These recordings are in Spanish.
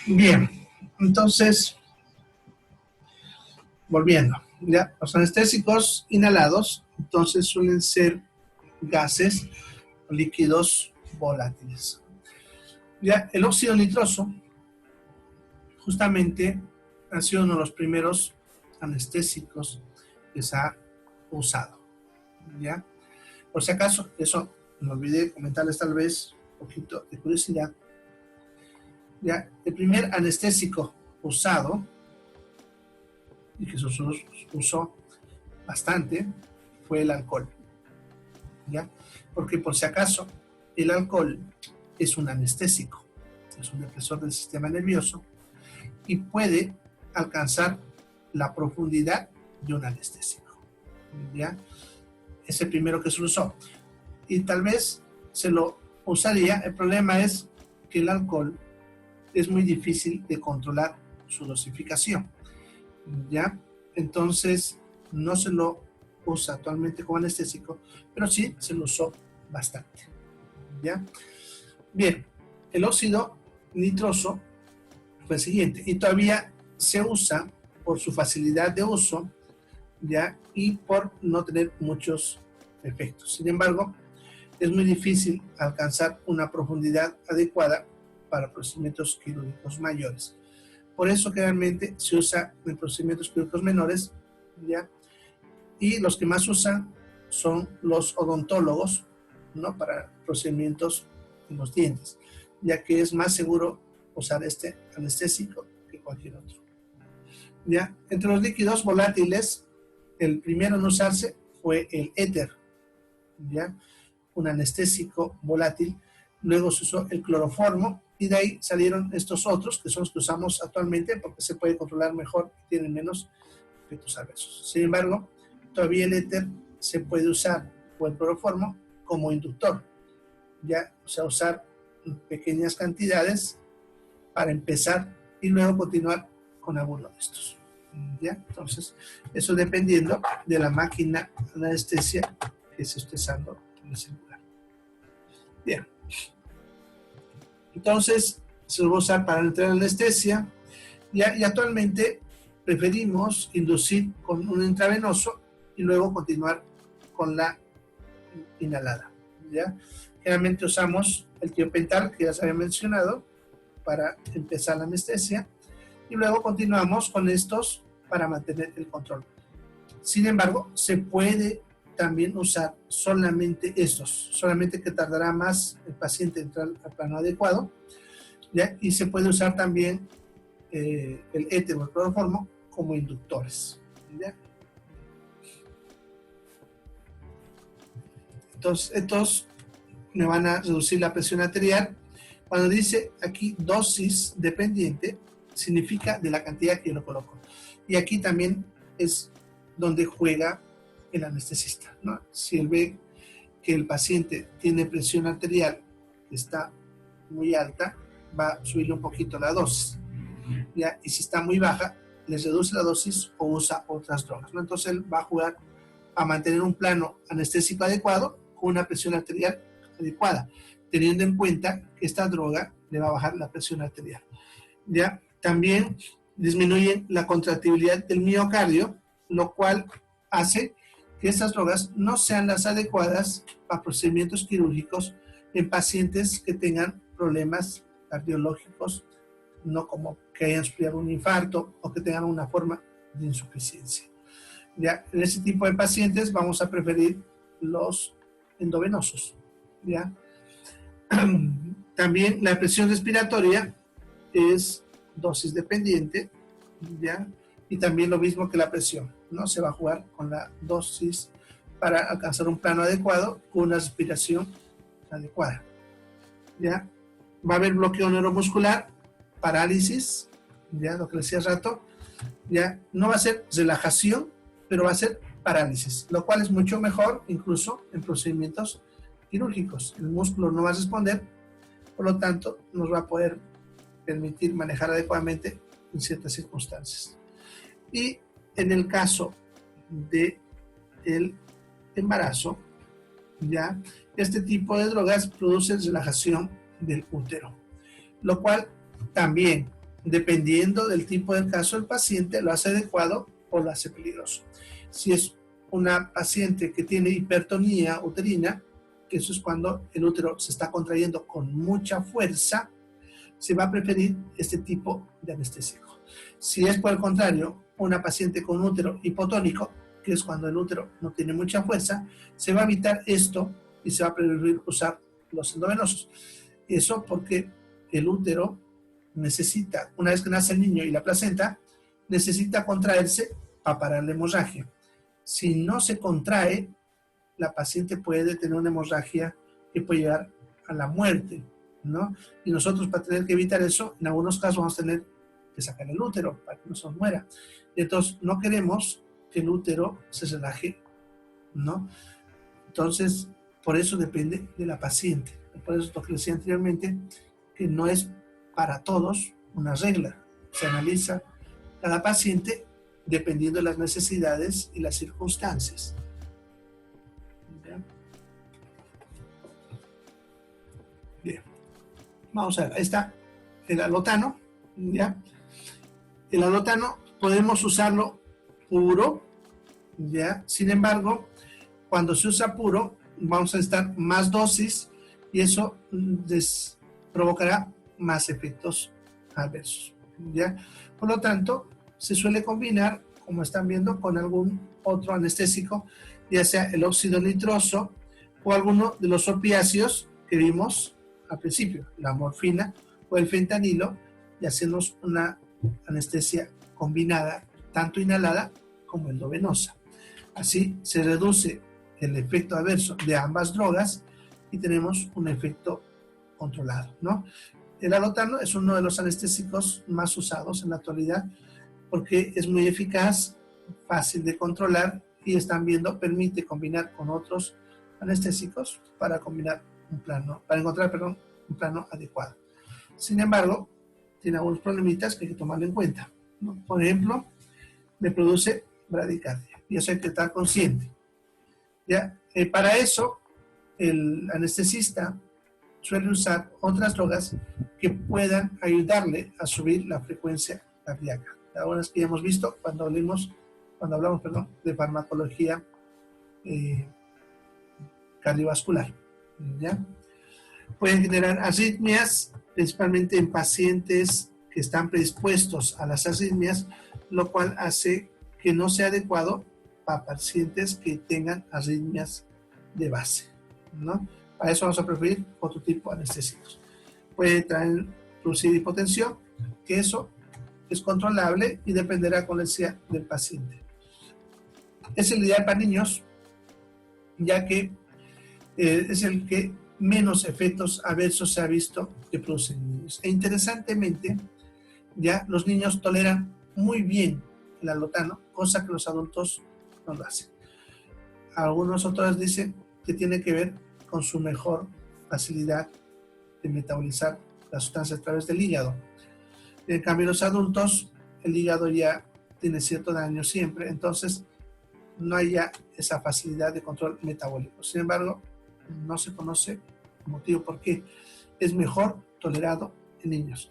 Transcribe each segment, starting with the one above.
Bien, entonces, volviendo, ya, los anestésicos inhalados, entonces suelen ser gases o líquidos volátiles. Ya, el óxido nitroso, justamente, ha sido uno de los primeros anestésicos que se ha usado, ¿ya? Por si acaso, eso me olvidé comentarles tal vez un poquito de curiosidad. Ya, el primer anestésico usado, y que se usó bastante, fue el alcohol, ¿ya? Porque por si acaso, el alcohol es un anestésico, es un depresor del sistema nervioso y puede alcanzar la profundidad de un anestésico, ¿ya? Es el primero que se usó. Y tal vez se lo usaría, el problema es que el alcohol es muy difícil de controlar su dosificación, ¿ya? Entonces, no se lo usa actualmente como anestésico, pero sí se lo usó bastante, ¿ya? Bien, el óxido nitroso fue el siguiente, y todavía se usa por su facilidad de uso, ¿ya? Y por no tener muchos efectos. Sin embargo, es muy difícil alcanzar una profundidad adecuada para procedimientos quirúrgicos mayores. Por eso generalmente se usa en procedimientos quirúrgicos menores, ¿ya? Y los que más usan son los odontólogos, ¿no? Para procedimientos en los dientes, ya que es más seguro usar este anestésico que cualquier otro, ¿ya? Entre los líquidos volátiles, el primero en usarse fue el éter, ¿ya? Un anestésico volátil. Luego se usó el cloroformo y de ahí salieron estos otros, que son los que usamos actualmente porque se puede controlar mejor y tienen menos efectos adversos. Sin embargo, todavía el éter se puede usar, o el cloroformo, como inductor, ya, o sea, usar pequeñas cantidades para empezar y luego continuar con alguno de estos, ¿ya? Entonces, eso dependiendo de la máquina de anestesia que se esté usando en ese lugar. Bien. Entonces, se lo va a usar para entrar en anestesia y actualmente preferimos inducir con un intravenoso y luego continuar con la inhalada, ¿ya? Generalmente usamos el tiopental, que ya se había mencionado, para empezar la anestesia y luego continuamos con estos para mantener el control. Sin embargo, se puede también usar solamente estos, solamente que tardará más el paciente en entrar al plano adecuado, ¿ya? Y se puede usar también el éter o el cloroformo como inductores, ¿ya? Entonces, estos me van a reducir la presión arterial. Cuando dice aquí dosis dependiente, significa de la cantidad que yo lo coloco. Y aquí también es donde juega el anestesista, ¿no? Si él ve que el paciente tiene presión arterial que está muy alta, va a subirle un poquito la dosis, ¿ya? Y si está muy baja, les reduce la dosis o usa otras drogas, ¿no? Entonces él va a jugar a mantener un plano anestésico adecuado con una presión arterial adecuada, teniendo en cuenta que esta droga le va a bajar la presión arterial, ¿ya? También disminuyen la contractibilidad del miocardio, lo cual hace que estas drogas no sean las adecuadas para procedimientos quirúrgicos en pacientes que tengan problemas cardiológicos, no como que hayan sufrido un infarto o que tengan una forma de insuficiencia. ¿Ya? En ese tipo de pacientes vamos a preferir los endovenosos, ¿ya? También la presión respiratoria es dosis dependiente, ¿ya? Y también lo mismo que la presión, ¿no? Se va a jugar con la dosis para alcanzar un plano adecuado con una respiración adecuada, ¿ya? Va a haber bloqueo neuromuscular, parálisis, ya lo que decía hace rato, ya no va a ser relajación, pero va a ser parálisis, lo cual es mucho mejor incluso en procedimientos quirúrgicos. El músculo no va a responder, por lo tanto nos va a poder permitir manejar adecuadamente en ciertas circunstancias. Y en el caso del embarazo, ya este tipo de drogas produce relajación del útero, lo cual también dependiendo del tipo del caso del paciente, lo hace adecuado o lo hace peligroso. Si es una paciente que tiene hipertonía uterina, que eso es cuando el útero se está contrayendo con mucha fuerza, se va a preferir este tipo de anestésico. Si es por el contrario una paciente con un útero hipotónico, que es cuando el útero no tiene mucha fuerza, se va a evitar esto y se va a preferir usar los endovenosos. Eso porque el útero necesita, una vez que nace el niño y la placenta, necesita contraerse para parar la hemorragia. Si no se contrae, la paciente puede tener una hemorragia que puede llegar a la muerte, ¿no? Y nosotros, para tener que evitar eso, en algunos casos vamos a tener que sacar el útero para que no se nos muera. Entonces, no queremos que el útero se relaje, ¿no? Entonces, por eso depende de la paciente. Por eso lo que decía anteriormente, que no es para todos una regla. Se analiza cada paciente dependiendo de las necesidades y las circunstancias. ¿Bien? Bien. Vamos a ver, ahí está el alotano, ¿ya? El alotano podemos usarlo puro, ¿ya? Sin embargo, cuando se usa puro, vamos a necesitar más dosis y eso provocará más efectos adversos, ¿ya? Por lo tanto, se suele combinar, como están viendo, con algún otro anestésico, ya sea el óxido nitroso o alguno de los opiáceos que vimos al principio, la morfina o el fentanilo, y hacemos una anestesia combinada, tanto inhalada como endovenosa. Así se reduce el efecto adverso de ambas drogas y tenemos un efecto controlado, ¿no? El alotano es uno de los anestésicos más usados en la actualidad porque es muy eficaz, fácil de controlar y están viendo, permite combinar con otros anestésicos para combinar para encontrar, un plano adecuado. Sin embargo, tiene algunos problemitas que hay que tomarlo en cuenta, ¿no? Por ejemplo, me produce bradicardia y eso hay que estar consciente. ¿Ya? Para eso, el anestesista suele usar otras drogas que puedan ayudarle a subir la frecuencia cardíaca. Ahora es que ya hemos visto cuando hablamos de farmacología cardiovascular. ¿Ya? Pueden generar arritmias, principalmente en pacientes que están predispuestos a las arritmias, lo cual hace que no sea adecuado para pacientes que tengan arritmias de base, ¿no? Para eso vamos a preferir otro tipo de anestésicos. Puede producir hipotensión, que eso es controlable y dependerá con la necesidad del paciente. Es el ideal para niños, ya que es el que menos efectos adversos se ha visto que producen niños. E interesantemente, ya los niños toleran muy bien el alotano, cosa que los adultos no lo hacen. Algunos autores dicen que tiene que ver con su mejor facilidad de metabolizar la sustancia a través del hígado. En cambio, los adultos, el hígado ya tiene cierto daño siempre, entonces no hay ya esa facilidad de control metabólico. Sin embargo, no se conoce el motivo por qué es mejor tolerado en niños.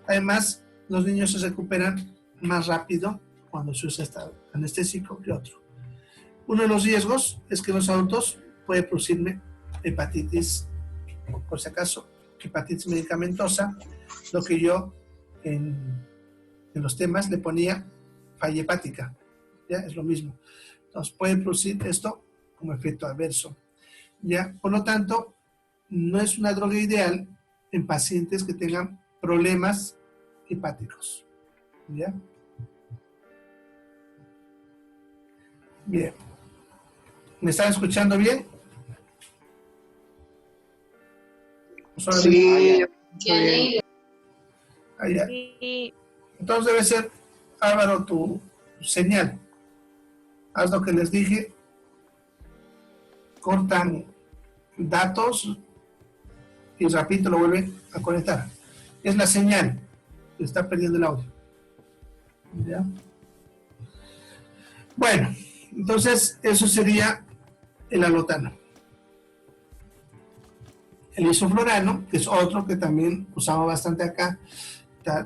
Además, los niños se recuperan más rápido cuando se usa este anestésico que otro. Uno de los riesgos es que los adultos puede producirme hepatitis, por si acaso, hepatitis medicamentosa, lo que yo en los temas le ponía falla hepática, ¿ya? Es lo mismo. Entonces puede producir esto como efecto adverso, ¿ya? Por lo tanto, no es una droga ideal en pacientes que tengan problemas hepáticos, ¿ya? Bien. ¿Me están escuchando bien? Sí. Allá. Entonces debe ser, Álvaro, tu señal. Haz lo que les dije. Cortan datos y rapidito lo vuelven a conectar. Es la señal que está perdiendo el audio. ¿Ya? Bueno, entonces eso sería el alotano. El isoflurano, que es otro que también usamos bastante acá,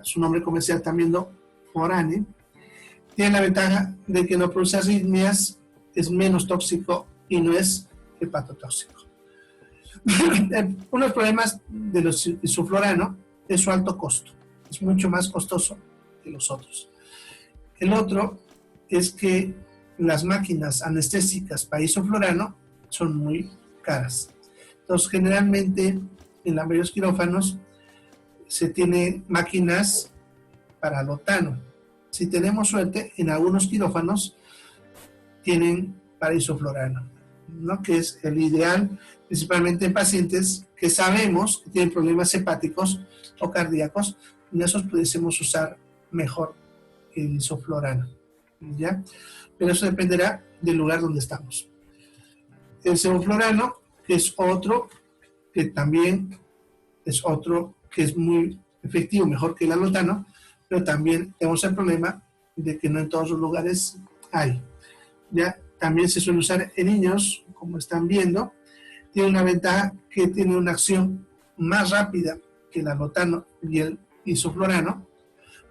su nombre comercial también Forane, tiene la ventaja de que no produce arritmias, es menos tóxico y no es hepatotóxico. Uno de los problemas de los isoflurano es su alto costo, es mucho más costoso que los otros. El otro es que las máquinas anestésicas para isoflurano son muy caras. Entonces, generalmente en la mayoría de los quirófanos se tienen máquinas para lotano. Si tenemos suerte, en algunos quirófanos tienen para isoflurano, ¿no? Que es el ideal, principalmente en pacientes que sabemos que tienen problemas hepáticos o cardíacos, en esos pudiésemos usar mejor el isoflurano, ¿ya? Pero eso dependerá del lugar donde estamos. El sevoflurano, que es otro, que también es otro que es muy efectivo, mejor que el alotano, pero también tenemos el problema de que no en todos los lugares hay. ¿Ya? También se suele usar en niños, como están viendo, tiene una ventaja que tiene una acción más rápida que el alotano y el isoflurano,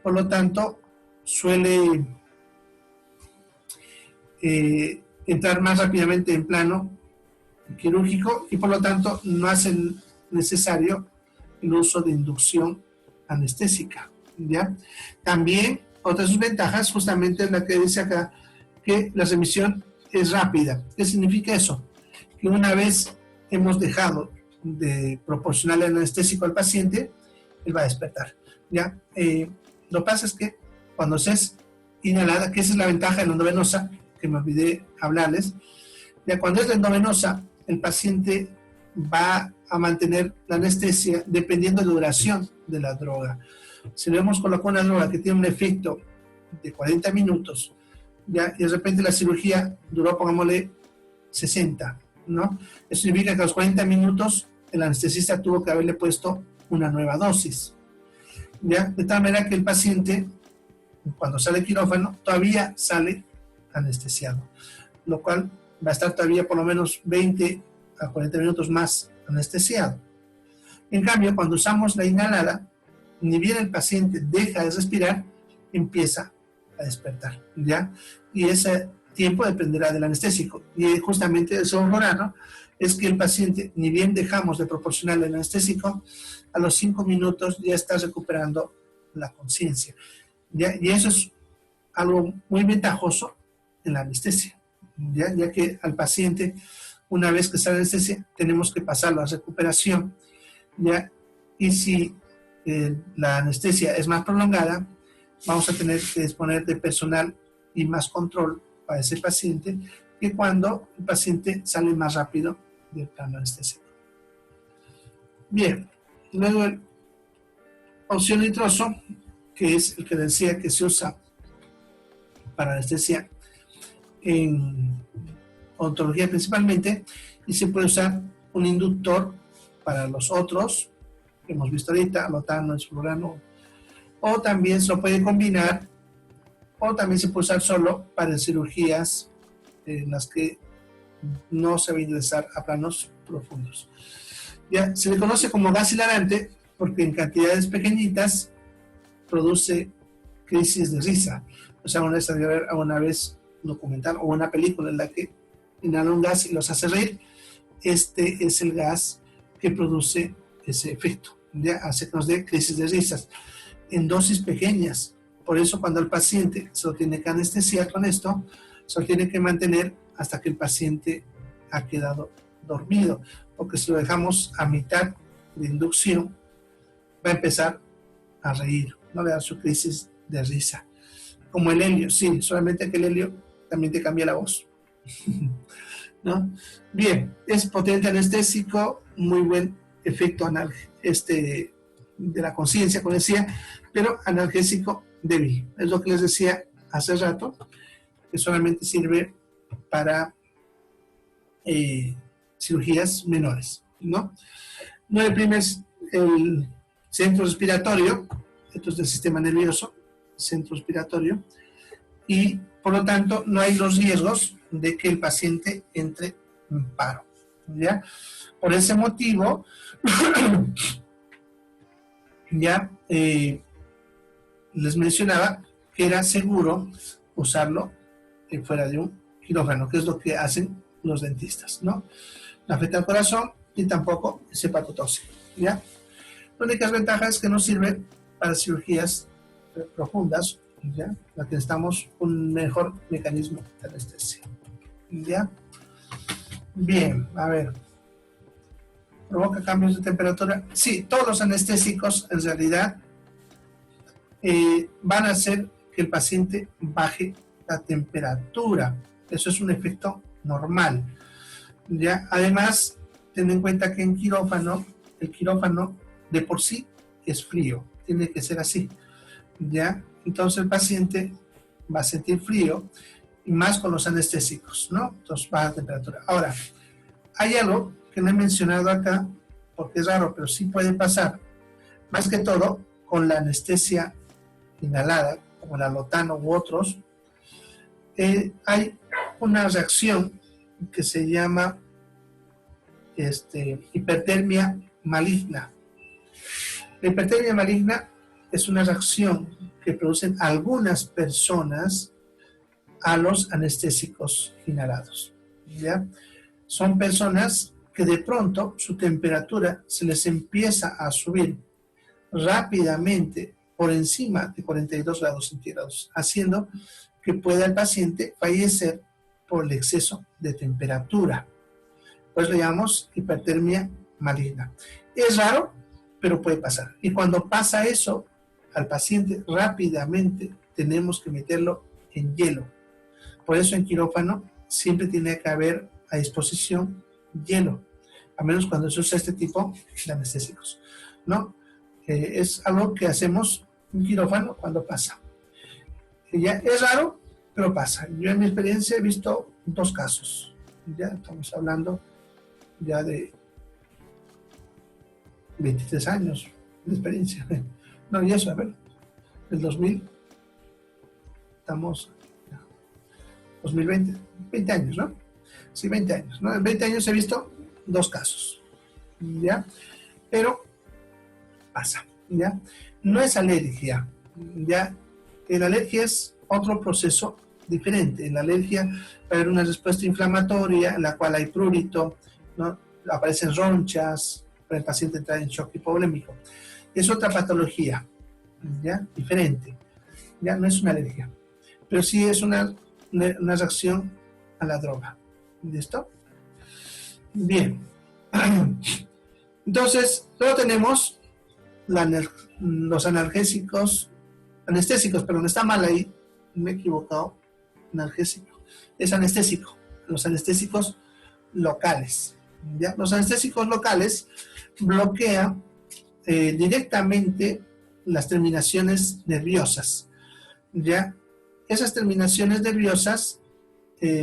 por lo tanto suele entrar más rápidamente en plano quirúrgico y por lo tanto no hace necesario el uso de inducción anestésica, ¿ya? También otra de sus ventajas justamente es la que dice acá, que la remisión es rápida. ¿Qué significa eso? Que una vez hemos dejado de proporcionar el anestésico al paciente, él va a despertar, ¿ya? Lo que pasa es que cuando se es inhalada, que esa es la ventaja de la endovenosa, que me olvidé hablarles, ya cuando es la endovenosa, el paciente va a mantener la anestesia dependiendo de la duración de la droga. Si le hemos colocado una droga que tiene un efecto de 40 minutos, ¿ya? Y de repente la cirugía duró, pongámosle, 60, ¿no? Eso significa que a los 40 minutos el anestesista tuvo que haberle puesto una nueva dosis, ¿ya? De tal manera que el paciente, cuando sale del quirófano, todavía sale anestesiado, lo cual va a estar todavía por lo menos 20 a 40 minutos más anestesiado. En cambio, cuando usamos la inhalada, ni bien el paciente deja de respirar, empieza a despertar, ¿ya? Y ese tiempo dependerá del anestésico. Y justamente el sevoflurano es que el paciente, ni bien dejamos de proporcionar el anestésico, a los 5 minutos ya está recuperando la conciencia, ¿ya? Y eso es algo muy ventajoso en la anestesia, ya que al paciente, una vez que sale la anestesia, tenemos que pasarlo a recuperación, ¿ya? Y si la anestesia es más prolongada, vamos a tener que disponer de personal y más control para ese paciente que cuando el paciente sale más rápido del plano anestésico. Bien, luego el óxido nitroso, que es el que decía que se usa para anestesia en odontología principalmente, y se puede usar un inductor para los otros que hemos visto ahorita, alotano, isoflurano, o también se lo puede combinar, o también se puede usar solo para cirugías en las que no se va a ingresar a planos profundos. Ya, se le conoce como gas hilarante porque en cantidades pequeñitas produce crisis de risa. O sea, una vez un documental o una película en la que inhalan un gas y los hace reír. Este es el gas que produce ese efecto, ya hace que nos dé crisis de risas en dosis pequeñas. Por eso cuando el paciente se lo tiene que anestesiar con esto, se lo tiene que mantener hasta que el paciente ha quedado dormido, porque si lo dejamos a mitad de inducción, va a empezar a reír, no le da su crisis de risa. Como el helio, sí, solamente que el helio también te cambia la voz. ¿No? Bien, es potente anestésico, muy buen efecto de la conciencia, como decía, pero analgésico débil. Es lo que les decía hace rato, que solamente sirve para cirugías menores, ¿no? No deprimes el centro respiratorio, esto es del sistema nervioso, centro respiratorio, y por lo tanto no hay los riesgos de que el paciente entre en paro, ¿ya? Por ese motivo, ya les mencionaba que era seguro usarlo fuera de un quirófano, que es lo que hacen los dentistas, ¿no? No afecta al corazón y tampoco es hepatotóxico, ¿ya? La única ventaja es que no sirve para cirugías profundas, ¿ya? La que necesitamos un mejor mecanismo de anestesia, ¿ya? Bien, a ver. ¿Provoca cambios de temperatura? Sí, todos los anestésicos en realidad van a hacer que el paciente baje la temperatura. Eso es un efecto normal, ¿ya? Además, ten en cuenta que en quirófano, el quirófano de por sí es frío, tiene que ser así, ¿ya? Entonces el paciente va a sentir frío, y más con los anestésicos, ¿no? Entonces baja la temperatura. Ahora, hay algo que no he mencionado acá, porque es raro, pero sí puede pasar, más que todo con la anestesia inhalada, como el alotano u otros. Hay una reacción que se llama hipertermia maligna. La hipertermia maligna es una reacción que producen algunas personas a los anestésicos inhalados, ¿ya? Son personas que de pronto su temperatura se les empieza a subir rápidamente por encima de 42 grados centígrados, haciendo que pueda el paciente fallecer por el exceso de temperatura. Pues lo llamamos hipertermia maligna. Es raro, pero puede pasar. Y cuando pasa eso, al paciente rápidamente tenemos que meterlo en hielo. Por eso en quirófano siempre tiene que haber a disposición hielo, a menos cuando se usa este tipo de anestésicos, ¿no? Es algo que hacemos en quirófano cuando pasa. Ya es raro, pero pasa. Yo en mi experiencia he visto 2 casos. Ya estamos hablando ya de 23 años de experiencia. No, y eso, a ver, del 2000, estamos 2020, 20 años, ¿no? Sí, 20 años, ¿no? En 20 años he visto 2 casos, ¿ya? Pero pasa, ¿ya? No es alergia, ¿ya? La alergia es otro proceso diferente. En la alergia va a haber una respuesta inflamatoria en la cual hay prurito, ¿no? Aparecen ronchas, para el paciente entra en shock hipovolémico. Es otra patología, ¿ya? Diferente, ¿ya? No es una alergia, pero sí es una reacción a la droga. ¿Listo? Bien. Entonces, luego tenemos los analgésicos, anestésicos, pero no está mal ahí, me he equivocado, analgésico, es anestésico, los anestésicos locales, ¿ya? Los anestésicos locales bloquean directamente las terminaciones nerviosas, ¿ya? Esas terminaciones nerviosas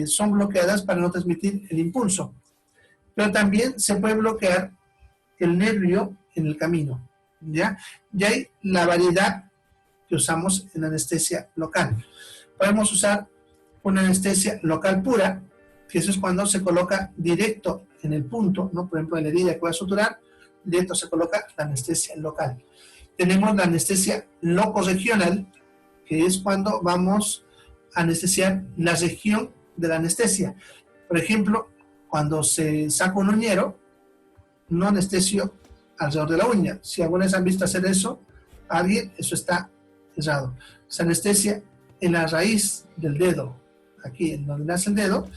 son bloqueadas para no transmitir el impulso, pero también se puede bloquear el nervio en el camino, ¿ya? Y hay la variedad que usamos en anestesia local. Podemos usar una anestesia local pura, que eso es cuando se coloca directo en el punto, ¿no? Por ejemplo, en la herida que va a suturar, directo se coloca la anestesia local. Tenemos la anestesia locorregional, que es cuando vamos a anestesiar la región de la anestesia. Por ejemplo, cuando se saca un uñero, no anestesio alrededor de la uña. Si alguna vez han visto hacer eso, alguien, eso está errado. Se anestesia en la raíz del dedo, aquí en donde nace el dedo,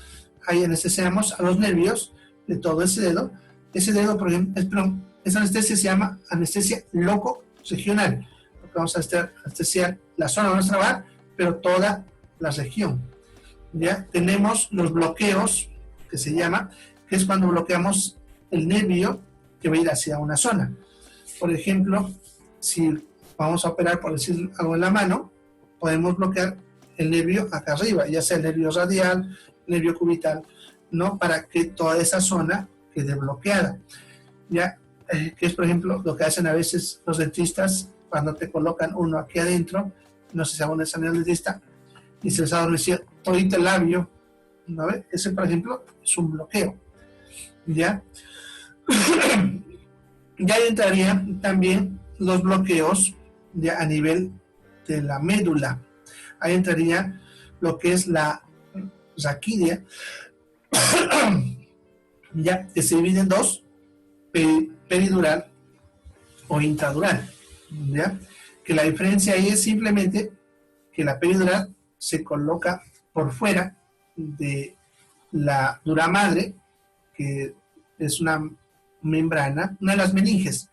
ahí anestesiamos a los nervios de todo ese dedo. Ese dedo, por ejemplo, esa anestesia se llama anestesia locorregional, porque vamos a anestesiar la zona donde se va, pero toda la región. ¿Ya? Tenemos los bloqueos, que se llama, que es cuando bloqueamos el nervio que va a ir hacia una zona. Por ejemplo, si vamos a operar, por decir algo en la mano, podemos bloquear el nervio acá arriba, ya sea el nervio radial, el nervio cubital, ¿no? Para que toda esa zona quede bloqueada. ¿Ya? Que es, por ejemplo, lo que hacen a veces los dentistas cuando te colocan uno aquí adentro, no sé si hago un examen al dentista, y se les ha adormecido todito el labio, ¿no? Ese, por ejemplo, es un bloqueo, ¿ya? Ya entrarían también los bloqueos ya a nivel de la médula. Ahí entraría lo que es la raquídea, ya que se divide en dos, peridural o intradural, ¿ya? Que la diferencia ahí es simplemente que la peridural se coloca por fuera de la dura madre, que es una membrana, una de las meninges.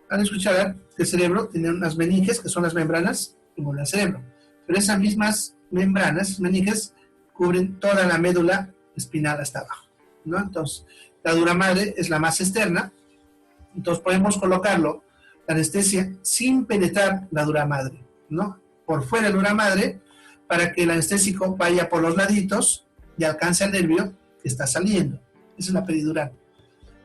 Van a escuchar que el cerebro tiene unas meninges, que son las membranas como el cerebro, pero esas mismas membranas, meninges, cubren toda la médula espinal hasta abajo, ¿no? Entonces, la dura madre es la más externa, entonces podemos colocarlo, la anestesia, sin penetrar la dura madre, ¿no? Por fuera de la dura madre, para que el anestésico vaya por los laditos y alcance al nervio que está saliendo. Esa es la peridural.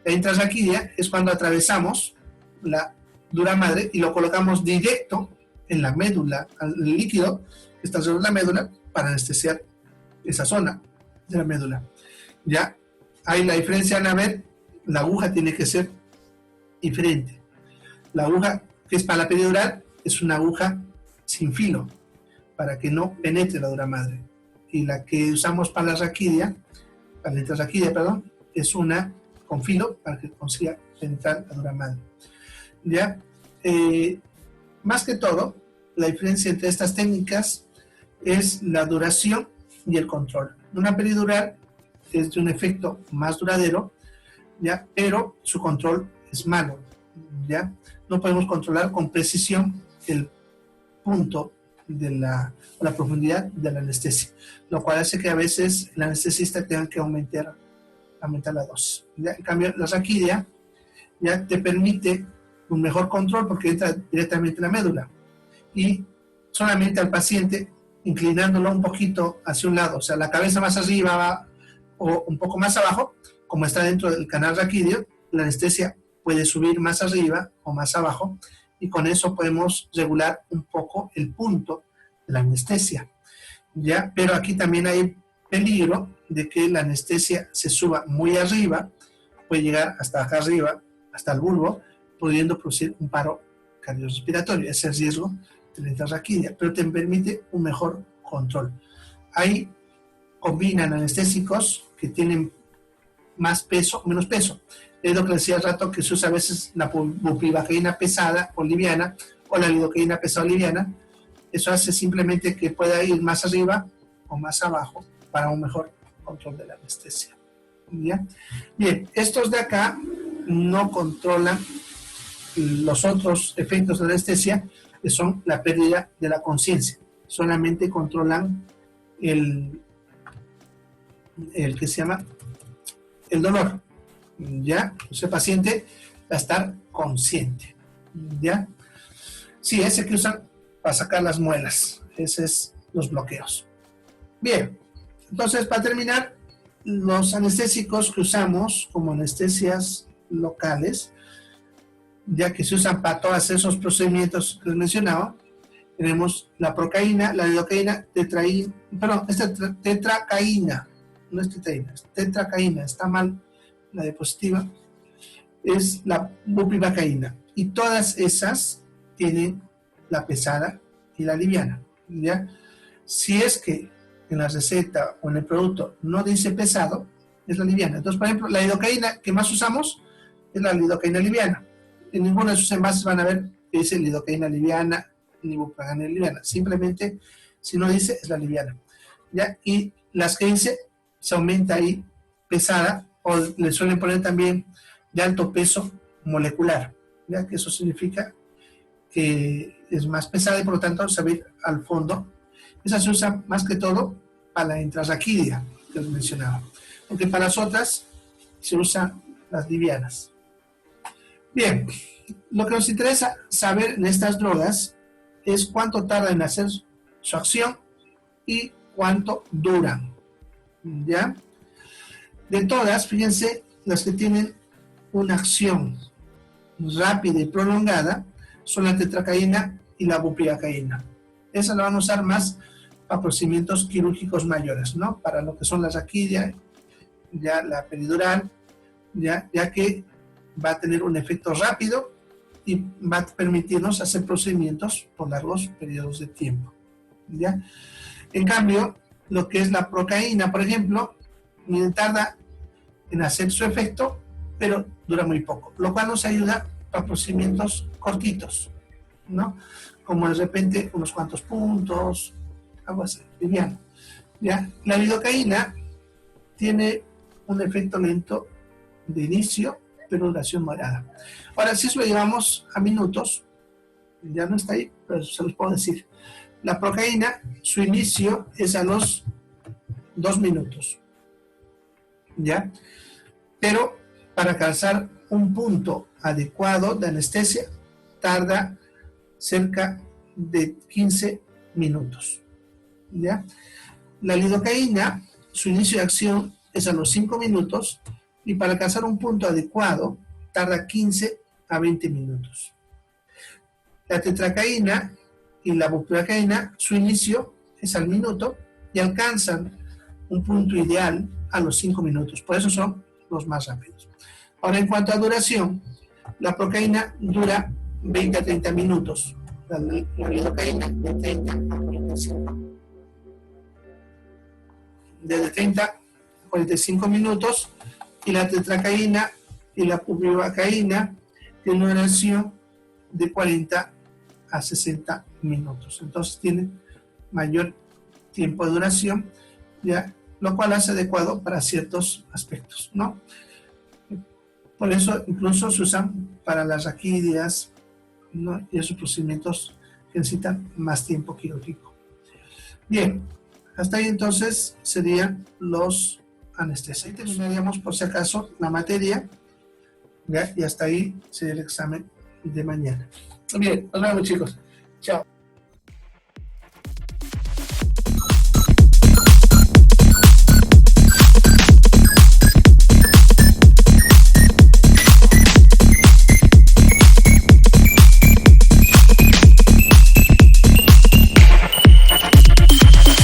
La intrarraquídea es cuando atravesamos la dura madre y lo colocamos directo en la médula, al líquido que está sobre la médula, para anestesiar esa zona de la médula. Ya, ahí la diferencia, van a ver, la aguja tiene que ser diferente. La aguja que es para la peridural es una aguja sin filo, para que no penetre la dura madre. Y la que usamos para la raquídea, para la intrarraquídea, perdón, es una con filo para que consiga penetrar la dura madre. ¿Ya? Más que todo, la diferencia entre estas técnicas es la duración y el control. Una peridural es de un efecto más duradero, ¿ya? Pero su control es malo, ¿ya? No podemos controlar con precisión el punto de la profundidad de la anestesia, lo cual hace que a veces el anestesista tenga que aumentar la dosis. ¿Ya? En cambio, la raquídea ya te permite un mejor control porque entra directamente en la médula y solamente al paciente inclinándolo un poquito hacia un lado, o sea, la cabeza más arriba o un poco más abajo, como está dentro del canal raquídeo, la anestesia puede subir más arriba o más abajo y con eso podemos regular un poco el punto de la anestesia, ¿ya? Pero aquí también hay peligro de que la anestesia se suba muy arriba, puede llegar hasta acá arriba, hasta el bulbo, pudiendo producir un paro cardiorrespiratorio. Ese es el riesgo de la intrarraquídea, pero te permite un mejor control. Ahí combinan anestésicos que tienen más peso o menos peso. Es lo que decía al rato, que se usa a veces la bupivacaína pesada o liviana o la lidocaína pesada o liviana. Eso hace simplemente que pueda ir más arriba o más abajo para un mejor control de la anestesia. ¿Ya? Bien, estos de acá no controlan los otros efectos de la anestesia, que son la pérdida de la conciencia. Solamente controlan el que se llama el dolor. ¿Ya? Ese paciente va a estar consciente. ¿Ya? Sí, ese que usan para sacar las muelas. Ese es los bloqueos. Bien, entonces para terminar, los anestésicos que usamos como anestesias locales, ya que se usan para todos esos procedimientos que les mencionaba, tenemos la procaína, la lidocaína, tetracaína, no es tetraína, es tetracaína, está mal la diapositiva, es la bupivacaína. Y todas esas tienen la pesada y la liviana, ¿ya? Si es que en la receta o en el producto no dice pesado, es la liviana. Entonces, por ejemplo, la lidocaína que más usamos es la lidocaína liviana. En ninguno de sus envases van a ver que dice lidocaína liviana ni bupivacaína liviana. Simplemente, si no dice, es la liviana, ¿ya? Y las que dice, se aumenta ahí pesada, o le suelen poner también de alto peso molecular, ¿ya? Que eso significa que es más pesada y por lo tanto se va a ir al fondo. Esa se usa más que todo para la intrarraquídea que les mencionaba, porque para las otras se usan las livianas. Bien, lo que nos interesa saber en estas drogas es cuánto tarda en hacer su acción y cuánto duran, ¿ya? De todas, fíjense, las que tienen una acción rápida y prolongada son la tetracaína y la bupivacaína. Esas la van a usar más para procedimientos quirúrgicos mayores, ¿no? Para lo que son la raquídea, ya la peridural, ya que va a tener un efecto rápido y va a permitirnos hacer procedimientos por largos periodos de tiempo, ¿ya? En cambio, lo que es la procaína, por ejemplo, tarda en hacer su efecto, pero dura muy poco, lo cual nos ayuda para procedimientos cortitos, ¿no? Como de repente unos cuantos puntos, algo así, liviano, ¿ya? La lidocaína tiene un efecto lento de inicio, pero duración moderada. Ahora, si eso lo llevamos a minutos, ya no está ahí, pero se los puedo decir. La procaína, su inicio es a los 2 minutos, ¿ya? Pero para alcanzar un punto adecuado de anestesia, tarda cerca de 15 minutos, ¿ya? La lidocaína, su inicio de acción es a los 5 minutos y para alcanzar un punto adecuado tarda 15 a 20 minutos. La tetracaína y la bupropicaína, su inicio es al minuto y alcanzan un punto ideal a los 5 minutos. Por eso son los más rápidos. Ahora, en cuanto a duración, la procaína dura 20 a 30 minutos. La lidocaína de 30 a 45. Desde 30 a 45 minutos, y la tetracaína y la bupropicaína tienen una duración de 40 a 60 minutos. Entonces tiene mayor tiempo de duración, ¿ya? Lo cual hace adecuado para ciertos aspectos, ¿no? Por eso incluso se usan para las raquídeas, ¿no? Y esos procedimientos que necesitan más tiempo quirúrgico. Bien, hasta ahí entonces serían los anestesios. Ahí terminaríamos por si acaso la materia, ¿ya? Y hasta ahí sería el examen de mañana. Bien, nos vemos, chicos. Chao.